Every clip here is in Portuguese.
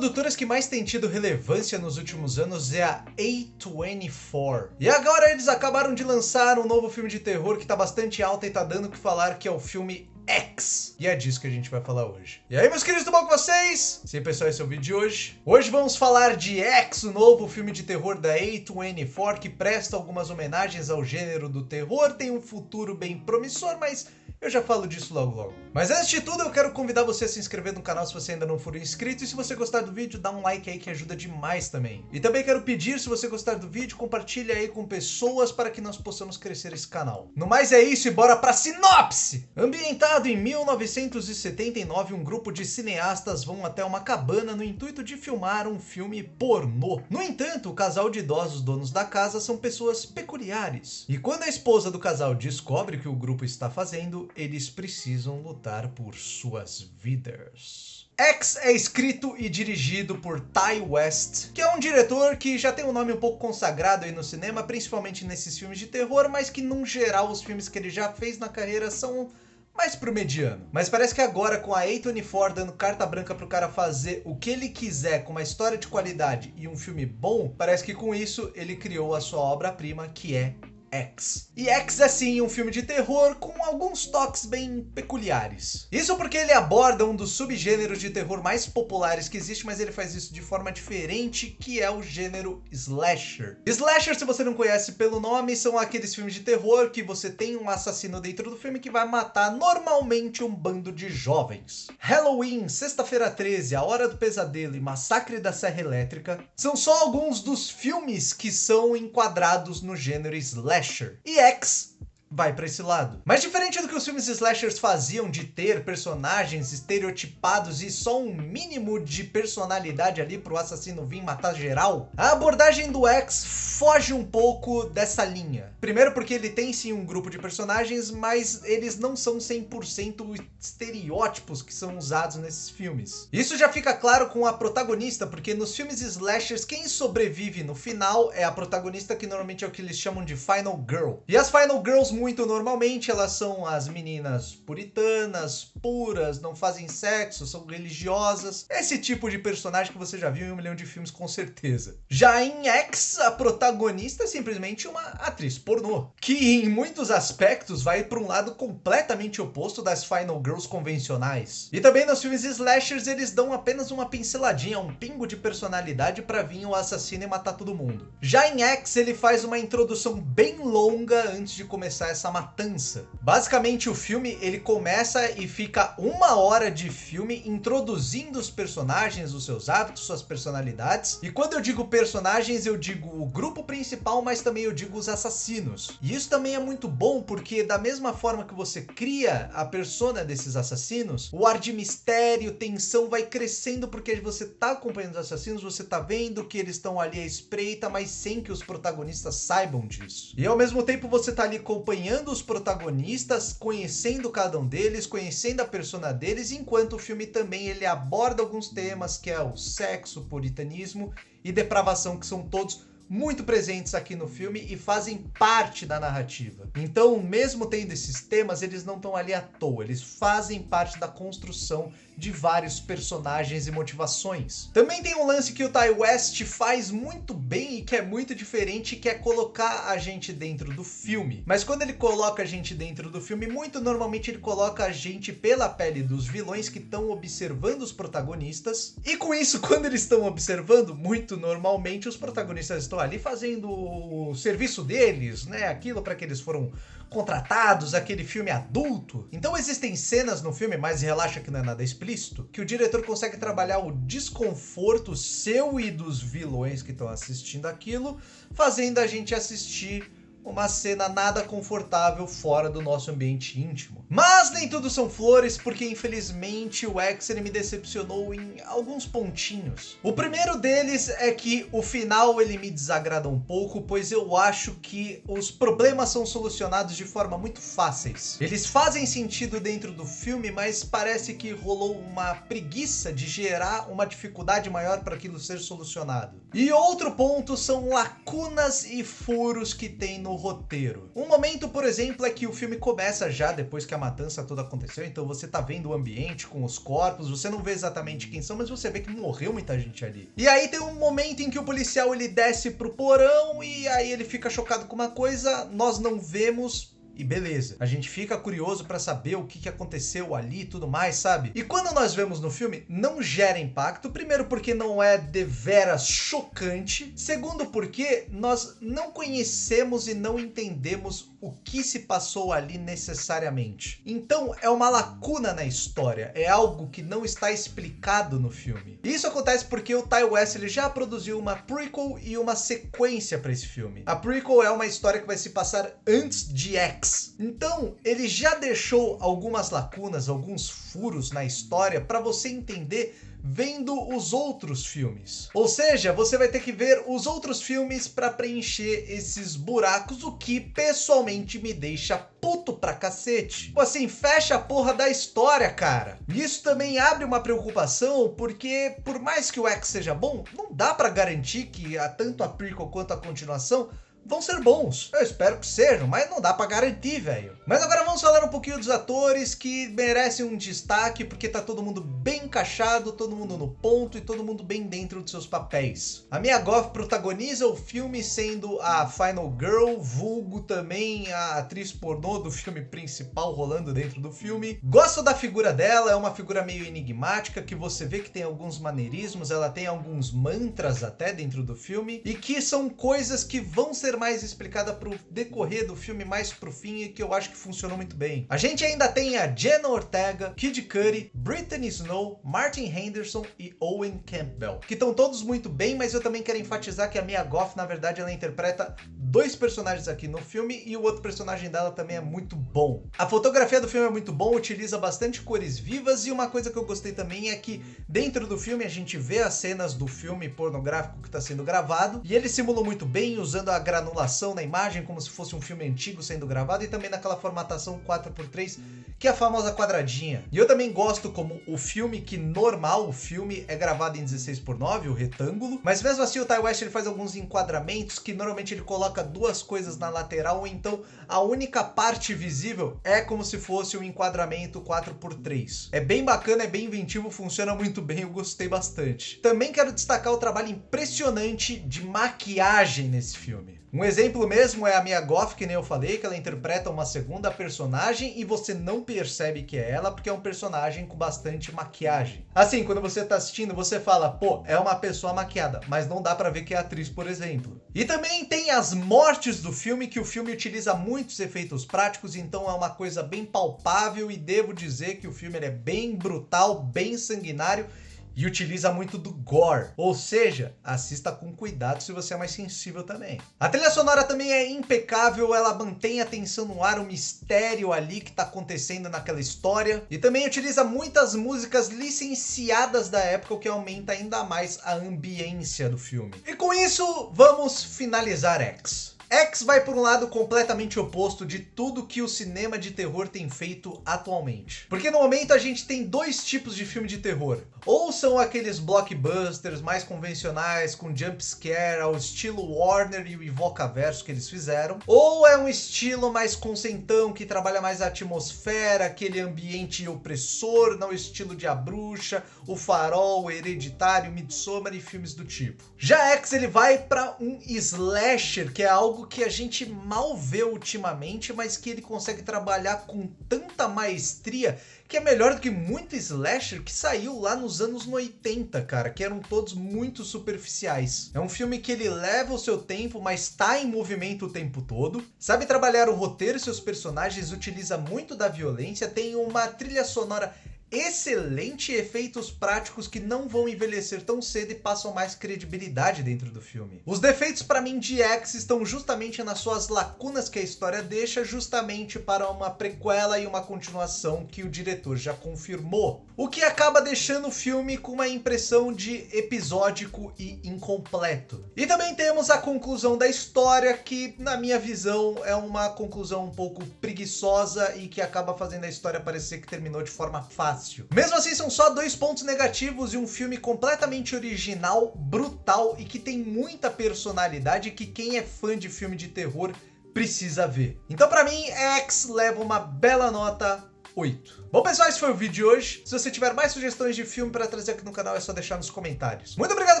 produtoras que mais têm tido relevância nos últimos anos é a A24. E agora eles acabaram de lançar um novo filme de terror que tá bastante alta e tá dando o que falar, que é o filme X. E é disso que a gente vai falar hoje. E aí, meus queridos, tudo bom com vocês? Sim, pessoal, esse é o vídeo de hoje. Hoje vamos falar de X, o novo filme de terror da A24, que presta algumas homenagens ao gênero do terror, tem um futuro bem promissor, mas eu já falo disso logo logo. Mas antes de tudo, eu quero convidar você a se inscrever no canal se você ainda não for inscrito, e se você gostar do vídeo, dá um like aí que ajuda demais também. E também quero pedir, se você gostar do vídeo, compartilha aí com pessoas para que nós possamos crescer esse canal. No mais é isso e bora pra sinopse! Ambientado em 1979, um grupo de cineastas vão até uma cabana no intuito de filmar um filme pornô. No entanto, o casal de idosos donos da casa são pessoas peculiares. E quando a esposa do casal descobre o que o grupo está fazendo, eles precisam lutar por suas vidas. X é escrito e dirigido por Ti West, que é um diretor que já tem um nome um pouco consagrado aí no cinema, principalmente nesses filmes de terror, mas que, num geral, os filmes que ele já fez na carreira são mais pro mediano. Mas parece que agora, com a A24 dando carta branca pro cara fazer o que ele quiser, com uma história de qualidade e um filme bom, parece que com isso ele criou a sua obra-prima, que é X. E X é sim um filme de terror com alguns toques bem peculiares. Isso porque ele aborda um dos subgêneros de terror mais populares que existe, mas ele faz isso de forma diferente, que é o gênero slasher. Slasher, se você não conhece pelo nome, são aqueles filmes de terror que você tem um assassino dentro do filme que vai matar normalmente um bando de jovens. Halloween, Sexta-feira 13, A Hora do Pesadelo e Massacre da Serra Elétrica são só alguns dos filmes que são enquadrados no gênero slasher. E X vai pra esse lado. Mas diferente do que os filmes slashers faziam, de ter personagens estereotipados e só um mínimo de personalidade ali pro assassino vir matar geral, a abordagem do X foge um pouco dessa linha. Primeiro porque ele tem sim um grupo de personagens, mas eles não são 100% estereótipos que são usados nesses filmes. Isso já fica claro com a protagonista, porque nos filmes slashers quem sobrevive no final é a protagonista, que normalmente é o que eles chamam de Final Girl. E as Final Girls, muito normalmente, elas são as meninas puritanas, puras, não fazem sexo, são religiosas. Esse tipo de personagem que você já viu em 1 milhão de filmes com certeza. Já em X, a protagonista é simplesmente uma atriz pornô, que em muitos aspectos vai para um lado completamente oposto das Final Girls convencionais. E também nos filmes slashers eles dão apenas uma pinceladinha, um pingo de personalidade para vir o assassino e matar todo mundo. Já em X ele faz uma introdução bem longa antes de começar essa matança. Basicamente o filme ele começa e fica 1 hora de filme introduzindo os personagens, os seus hábitos, suas personalidades. E quando eu digo personagens, eu digo o grupo principal, mas também eu digo os assassinos. E isso também é muito bom, porque da mesma forma que você cria a persona desses assassinos, o ar de mistério, tensão vai crescendo, porque você tá acompanhando os assassinos, você tá vendo que eles estão ali à espreita, mas sem que os protagonistas saibam disso. E ao mesmo tempo você tá ali acompanhando os protagonistas, conhecendo cada um deles, conhecendo a persona deles, enquanto o filme também ele aborda alguns temas, que é o sexo, puritanismo e depravação, que são todos muito presentes aqui no filme e fazem parte da narrativa. Então, mesmo tendo esses temas, eles não estão ali à toa, eles fazem parte da construção de vários personagens e motivações. Também tem um lance que o Ti West faz muito bem e que é muito diferente, que é colocar a gente dentro do filme. Mas quando ele coloca a gente dentro do filme, muito normalmente ele coloca a gente pela pele dos vilões que estão observando os protagonistas. E com isso, quando eles estão observando, muito normalmente os protagonistas estão ali fazendo o serviço deles, né? Aquilo para que eles foram contratados, aquele filme adulto. Então existem cenas no filme, mas relaxa que não é nada explícito, que o diretor consegue trabalhar o desconforto seu e dos vilões que estão assistindo aquilo, fazendo a gente assistir uma cena nada confortável fora do nosso ambiente íntimo. Mas nem tudo são flores, porque infelizmente o X ele me decepcionou em alguns pontinhos. O primeiro deles é que o final ele me desagrada um pouco, pois eu acho que os problemas são solucionados de forma muito fáceis. Eles fazem sentido dentro do filme, mas parece que rolou uma preguiça de gerar uma dificuldade maior para aquilo ser solucionado. E outro ponto são lacunas e furos que tem no no roteiro. Um momento, por exemplo, é que o filme começa já depois que a matança toda aconteceu, então você tá vendo o ambiente com os corpos, você não vê exatamente quem são, mas você vê que morreu muita gente ali. E aí tem um momento em que o policial ele desce pro porão e aí ele fica chocado com uma coisa, nós não vemos. E beleza, a gente fica curioso pra saber o que aconteceu ali e tudo mais, sabe? E quando nós vemos no filme, não gera impacto. Primeiro porque não é deveras chocante. Segundo porque nós não conhecemos e não entendemos o que se passou ali necessariamente. Então é uma lacuna na história, é algo que não está explicado no filme. E isso acontece porque o Ti West ele já produziu uma prequel e uma sequência para esse filme. A prequel é uma história que vai se passar antes de X. Então, ele já deixou algumas lacunas, alguns furos na história para você entender vendo os outros filmes. Ou seja, você vai ter que ver os outros filmes para preencher esses buracos, o que pessoalmente me deixa puto pra cacete. Tipo assim, fecha a porra da história, cara. E isso também abre uma preocupação, porque por mais que o X seja bom, não dá para garantir que tanto a prequel quanto a continuação vão ser bons. Eu espero que sejam, mas não dá pra garantir, velho. Mas agora vamos falar um pouquinho dos atores que merecem um destaque, porque tá todo mundo bem encaixado, todo mundo no ponto e todo mundo bem dentro de seus papéis. A Mia Goth protagoniza o filme sendo a Final Girl, vulgo também a atriz pornô do filme principal rolando dentro do filme. Gosto da figura dela, é uma figura meio enigmática, que você vê que tem alguns maneirismos, ela tem alguns mantras até dentro do filme, e que são coisas que vão ser mais explicada pro decorrer do filme, mais pro fim, e que eu acho que funcionou muito bem. A gente ainda tem a Jenna Ortega, Kid Cudi, Brittany Snow, Martin Henderson e Owen Campbell, que estão todos muito bem, mas eu também quero enfatizar que a Mia Goth, na verdade, ela interpreta dois personagens aqui no filme e o outro personagem dela também é muito bom. A fotografia do filme é muito bom, utiliza bastante cores vivas, e uma coisa que eu gostei também é que dentro do filme a gente vê as cenas do filme pornográfico que está sendo gravado, e ele simula muito bem, usando a granulação na imagem, como se fosse um filme antigo sendo gravado, e também naquela formatação 4x3, que é a famosa quadradinha. E eu também gosto como o filme, que normal, o filme é gravado em 16:9, o retângulo, mas mesmo assim o Ti West ele faz alguns enquadramentos que normalmente ele coloca duas coisas na lateral, ou então a única parte visível é como se fosse um enquadramento 4x3. É bem bacana, é bem inventivo, funciona muito bem, eu gostei bastante. Também quero destacar o trabalho impressionante de maquiagem nesse filme. Um exemplo mesmo é a Mia Goth, que nem eu falei, que ela interpreta uma segunda personagem e você não percebe que é ela, porque é um personagem com bastante maquiagem. Assim, quando você tá assistindo, você fala, pô, é uma pessoa maquiada, mas não dá pra ver que é atriz, por exemplo. E também tem as mortes do filme, que o filme utiliza muitos efeitos práticos, então é uma coisa bem palpável, e devo dizer que o filme ele é bem brutal, bem sanguinário, e utiliza muito do gore, ou seja, assista com cuidado se você é mais sensível também. A trilha sonora também é impecável, ela mantém a tensão no ar, o mistério ali que tá acontecendo naquela história, e também utiliza muitas músicas licenciadas da época, o que aumenta ainda mais a ambiência do filme. E com isso, vamos finalizar X. X vai por um lado completamente oposto de tudo que o cinema de terror tem feito atualmente. Porque no momento a gente tem dois tipos de filme de terror. Ou são aqueles blockbusters mais convencionais, com jump scare ao estilo Warner e o Invocaverso que eles fizeram. Ou é um estilo mais consentão, que trabalha mais a atmosfera, aquele ambiente opressor, no estilo de A Bruxa, O Farol, o Hereditário, Midsommar e filmes do tipo. Já X ele vai para um slasher, que é algo que a gente mal vê ultimamente, mas que ele consegue trabalhar com tanta maestria que é melhor do que muito slasher que saiu lá nos anos 80, cara, que eram todos muito superficiais. É um filme que ele leva o seu tempo, mas tá em movimento o tempo todo, sabe trabalhar o roteiro e seus personagens, utiliza muito da violência, tem uma trilha sonora excelente, efeitos práticos que não vão envelhecer tão cedo e passam mais credibilidade dentro do filme. Os defeitos para mim de X estão justamente nas suas lacunas que a história deixa, justamente para uma prequela e uma continuação que o diretor já confirmou, o que acaba deixando o filme com uma impressão de episódico e incompleto. E também temos a conclusão da história, que na minha visão é uma conclusão um pouco preguiçosa e que acaba fazendo a história parecer que terminou de forma fácil. Mesmo assim, são só 2 pontos negativos e um filme completamente original, brutal e que tem muita personalidade, que quem é fã de filme de terror precisa ver. Então pra mim, X leva uma bela nota 8. Bom, pessoal, esse foi o vídeo de hoje. Se você tiver mais sugestões de filme para trazer aqui no canal, é só deixar nos comentários. Muito obrigado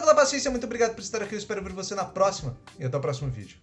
pela paciência, muito obrigado por estar aqui. Eu espero ver você na próxima. E até o próximo vídeo.